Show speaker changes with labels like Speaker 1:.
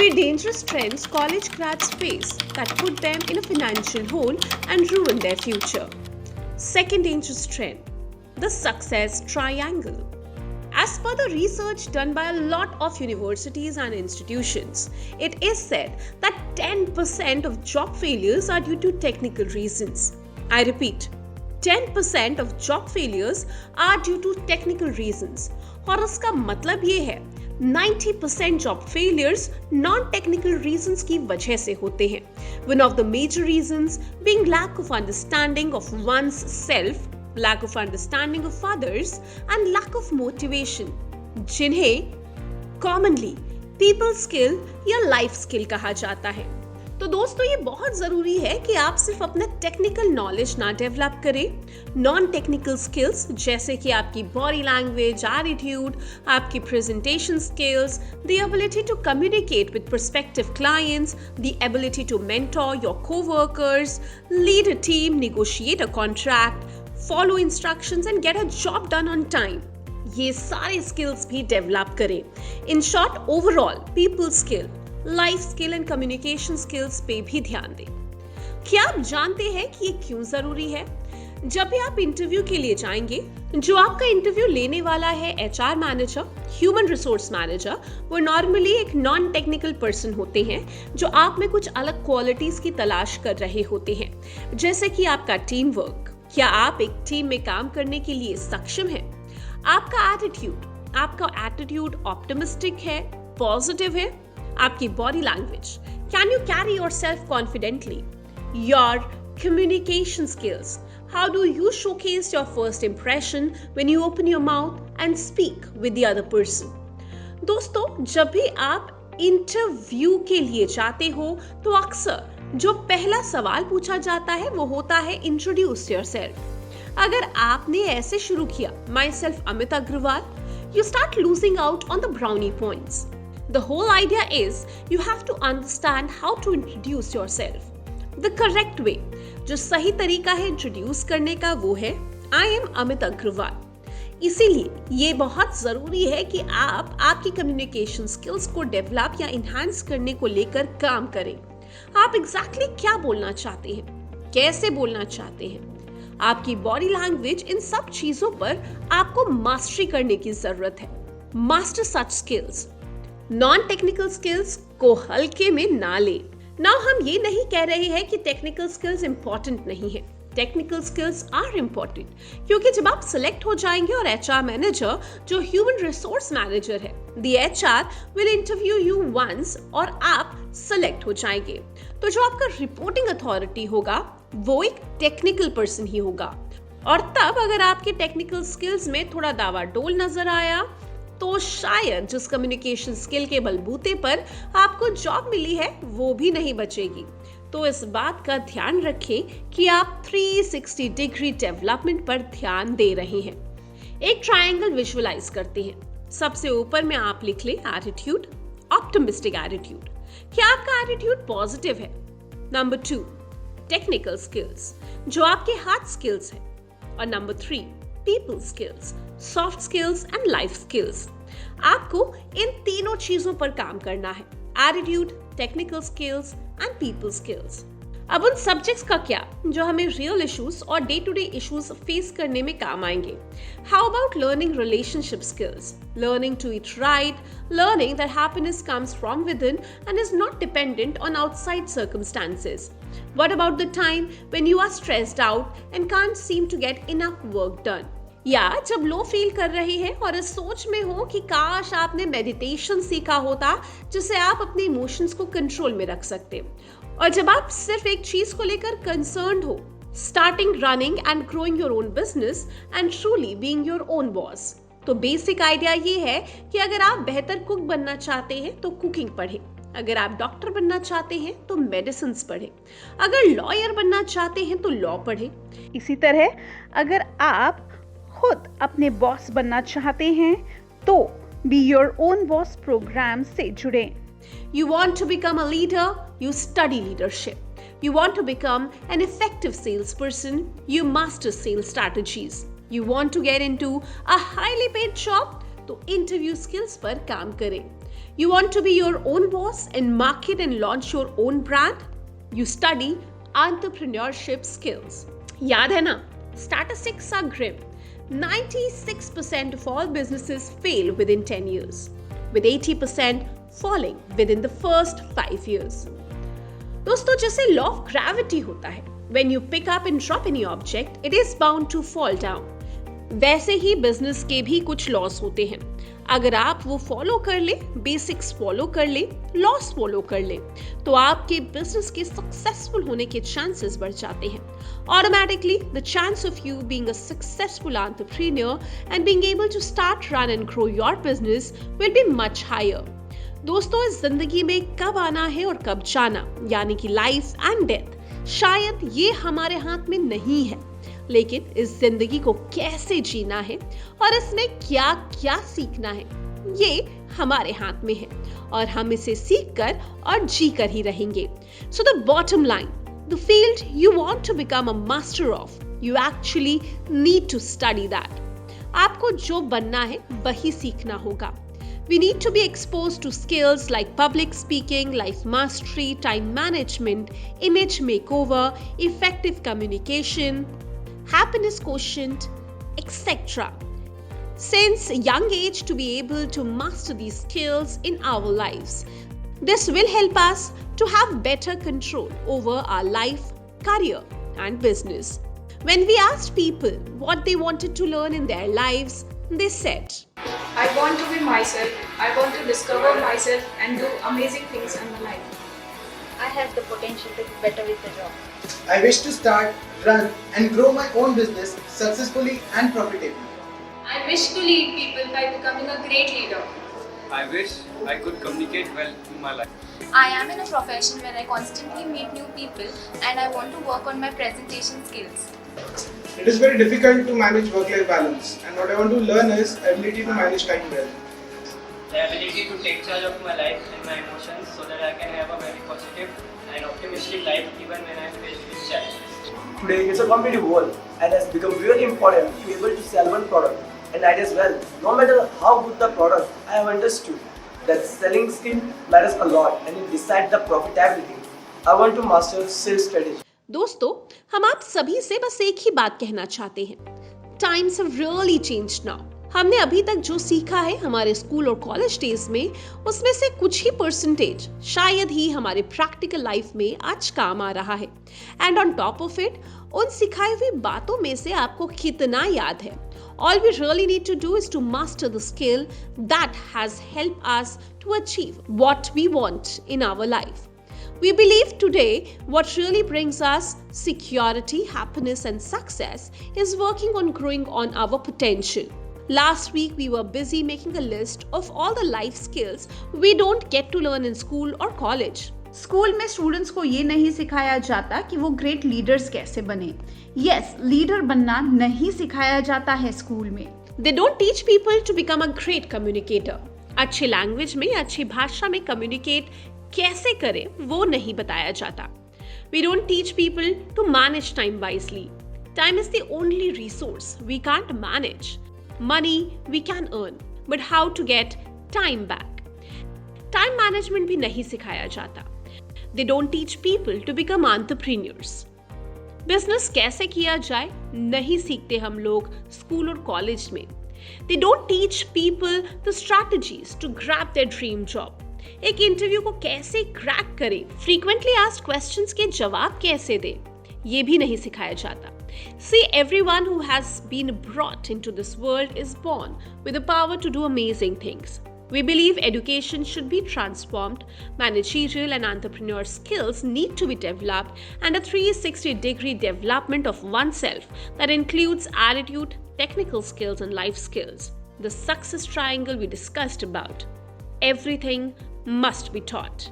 Speaker 1: Three dangerous trends college grads face that put them in a financial hole and ruin their future. Second dangerous trend, the success triangle. As per the research done by a lot of universities and institutions, it is said that 10% of job failures are due to technical reasons. I repeat, 10% of job failures are due to technical reasons. और इसका मतलब ये है 90% job failures non-technical reasons की वजह से होते हैं. One of the major reasons being lack of understanding of one's self, lack of understanding of others and lack of motivation, जिन्हें commonly people skill या life skill कहा जाता है. तो दोस्तों ये बहुत ज़रूरी है कि आप सिर्फ अपना टेक्निकल नॉलेज ना डेवलप करें, नॉन टेक्निकल स्किल्स जैसे कि आपकी बॉडी लैंग्वेज, एटीट्यूड, आपकी presentation skills, the ability to communicate with prospective clients, the ability to mentor your coworkers, lead a team, negotiate a contract, follow instructions and get a job done on time. ये सारे skills भी develop करें. In short, overall people skill, life skill and communication skills पे भी ध्यान दें. क्या आप जानते हैं कि ये क्यों जरूरी है? जब भी आप इंटरव्यू के लिए जाएंगे, जो आपका इंटरव्यू लेने वाला है HR manager, human resource manager, वो नॉर्मली एक नॉन टेक्निकल पर्सन होते हैं जो आप में कुछ अलग क्वालिटीज की तलाश कर रहे होते हैं, जैसे कि आपका टीम वर्क, क्या आप एक टीम में काम करने के लिए सक्षम हैं, आपका एटीट्यूड ऑप्टिमिस्टिक है, पॉजिटिव है, आपकी body language, can you carry yourself confidently, your communication skills, how do you showcase your first impression when you open your mouth and speak with the other person. दोस्तों, जब भी आप interview के लिए जाते हो तो अक्सर जो पहला सवाल पूछा जाता है वो होता है इंट्रोड्यूस योरसेल्फ. अगर आपने ऐसे शुरू किया, myself Amit Agarwal, you start losing out on the brownie points. The whole idea is you have to understand how to introduce yourself. The correct way, जो सही तरीका है इंट्रोड्यूस करने का, वो है I am अमित अग्रवाल. इसीलिए ये बहुत जरूरी है कि आप आपकी कम्युनिकेशन स्किल्स को डेवलप या इनहांस करने को लेकर काम करें. आप एग्जैक्टली क्या बोलना चाहते हैं, कैसे बोलना चाहते हैं, आपकी बॉडी लैंग्वेज, इन सब चीजों पर आपको मास्टरी करने की जरूरत है. मास्टर सच स्किल्स. नॉन टेक्निकल स्किल्स को हल्के में ना ले. नाउ हम ये नहीं कह रहे हैं कि टेक्निकल स्किल्स इंपॉर्टेंट नहीं है. टेक्निकल स्किल्स आर इम्पॉर्टेंट, क्योंकि जब आप सिलेक्ट हो जाएंगे और एचआर मैनेजर, जो ह्यूमन रिसोर्स मैनेजर है, the HR will interview you once और आप सिलेक्ट हो जाएंगे, तो जो आपका रिपोर्टिंग अथॉरिटी होगा वो एक टेक्निकल पर्सन ही होगा. और तब अगर आपके टेक्निकल स्किल्स में थोड़ा दावाडोल नजर आया तो शायद जिस कम्युनिकेशन स्किल के बलबूते पर आपको जॉब मिली है वो भी नहीं बचेगी. तो इस बात का ध्यान रखें कि आप 360 डिग्री डेवलपमेंट पर ध्यान दे रहे हैं. एक ट्रायंगल विजुअलाइज करते हैं. सबसे ऊपर में आप लिख लें एटीट्यूड, ऑप्टिमिस्टिक एटीट्यूड. क्या आपका एटीट्यूड पॉजिटिव है? नंबर 2, टेक्निकल स्किल्स, जो आपके हार्ड स्किल्स है. और number 3, people skills, soft skills and life skills. आपको इन तीनों चीजों पर काम करना है, attitude, technical skills and people skills. अब उन सब्जेक्ट्स का क्या जो हमें रियल इश्यूज और day to day issues face करने में काम आएंगे. How about learning relationship skills, learning to eat right, learning that happiness comes from with in and is not dependent on outside circumstances. What about the time when you are stressed out and can't seem to get enough work done? या जब low feel कर रहे हैं और इस सोच में हो कि काश आपने मेडिटेशन सीखा होता जिससे आप अपने इमोशंस को कंट्रोल में रख सकते. और जब आप सिर्फ एक चीज को लेकर कंसर्न्ड हो, starting running and growing your own business and truly being your own boss. तो बेसिक आइडिया ये है कि अगर आप बेहतर कुक बनना चाहते हैं तो कुकिंग पढ़ें, अगर आप डॉक्टर बनना चाहते हैं तो मेडिसिन पढ़ें, अगर लॉयर बनना चाहते हैं तो लॉ पढ़ें.
Speaker 2: इसी तरह अगर आप खुद अपने बॉस बनना चाहते हैं तो be your own boss program से जुड़ें.
Speaker 1: You want to become a leader, you study leadership. You want to become an effective salesperson, you master sales strategies. You want to get into a highly paid job, तो interview skills पर काम करें. You want to be your own boss and market and launch your own brand? You study entrepreneurship skills. याद है ना? Statistics are grim. 96% of all businesses fail within 10 years, with 80% falling within the first 5 years. दोस्तों, जैसे law of gravity होता है, when you pick up and drop any object, it is bound to fall down. वैसे ही business के भी कुछ loss होते हैं. अगर आप वो फॉलो कर ले, बेसिक्स फॉलो कर ले, लॉस फॉलो कर ले, तो आपके बिजनेस के सक्सेसफुल होने के चांसेस बढ़ जाते हैं. Automatically, the chance of you being a successful entrepreneur and being able to start, run and grow your business will be much higher. दोस्तों, इस जिंदगी में कब आना है और कब जाना, यानी कि लाइफ एंड डेथ, शायद ये हमारे हाथ में नहीं है, लेकिन इस जिंदगी को कैसे जीना है और इसमें क्या क्या सीखना है, ये हमारे हाथ में है और हम इसे सीख कर और जी कर ही रहेंगे. So the bottom line, the field you want to become a master of, you actually need to study that. आपको जो बनना है वही सीखना होगा. We need to be exposed to skills like public speaking, life mastery, time management, image makeover, effective communication, happiness quotient, etc. Since young age to be able to master these skills in our lives. This will help us to have better control over our life, career and business. When we asked people what they wanted to learn in their lives, they said,
Speaker 3: I want to be myself. I want to discover myself and do amazing things in my life.
Speaker 4: I have the potential to do better with the job.
Speaker 5: I wish to start, run and grow my own business successfully and profitably.
Speaker 3: I wish to lead people by becoming a great leader.
Speaker 6: I wish I could communicate well in my life.
Speaker 7: I am in a profession where I constantly meet new people and I want to work on my presentation skills.
Speaker 8: It is very difficult to manage work-life balance, and what I want to learn is ability to manage time well.
Speaker 9: The ability to take charge of my life and my emotions so that I can have a very positive and optimistic life even when I am faced with challenges.
Speaker 10: Today it's a competitive world and has become really important to be able to sell one product and that as well. No matter how good the product, I have understood that selling skill matters a lot and it decides the profitability. I want to master sales strategy.
Speaker 1: दोस्तों, हम आप सभी से बस एक ही बात कहना चाहते हैं. Times have really changed now. हमने अभी तक जो सीखा है हमारे स्कूल और कॉलेज डेज में, उसमें से कुछ ही परसेंटेज शायद ही हमारे प्रैक्टिकल लाइफ में आज काम आ रहा है. And on top of it, उन सिखाई हुई बातों में से आपको कितना याद है? All we really need to do is to master the skill that has helped us to achieve what we want in our life. We believe today what really brings us security, happiness and success is working on growing on our potential. Last week we were busy making a list of all the life skills we don't get to learn in school or college.
Speaker 2: School में students को ये नहीं सिखाया जाता कि वो great leaders कैसे बने. यस, लीडर बनना नहीं सिखाया जाता है स्कूल में.
Speaker 1: They don't teach people to become a great communicator. अच्छी लैंग्वेज में, अच्छी भाषा में कम्युनिकेट कैसे करें वो नहीं बताया जाता. We don't teach people to manage time wisely. Time is the only resource we can't manage. Money we can earn, but how to get time back? Time management भी नहीं सिखाया जाता. They don't teach people to become entrepreneurs. Business कैसे किया जाए नहीं सीखते हम लोग स्कूल और कॉलेज में. They don't teach people the strategies to grab their dream job. एक इंटरव्यू को कैसे क्रैक करें, फ्रीक्वेंटली आस्क्ड क्वेश्चंस के जवाब कैसे दें, ये भी नहीं सिखाया जाता. See, everyone who has been brought into this world is born with the power to do amazing things. We believe education should be transformed, managerial and entrepreneur skills need to be developed, and a 360-degree development of oneself that includes attitude, technical skills and life skills. The success triangle we discussed about. Everything must be taught.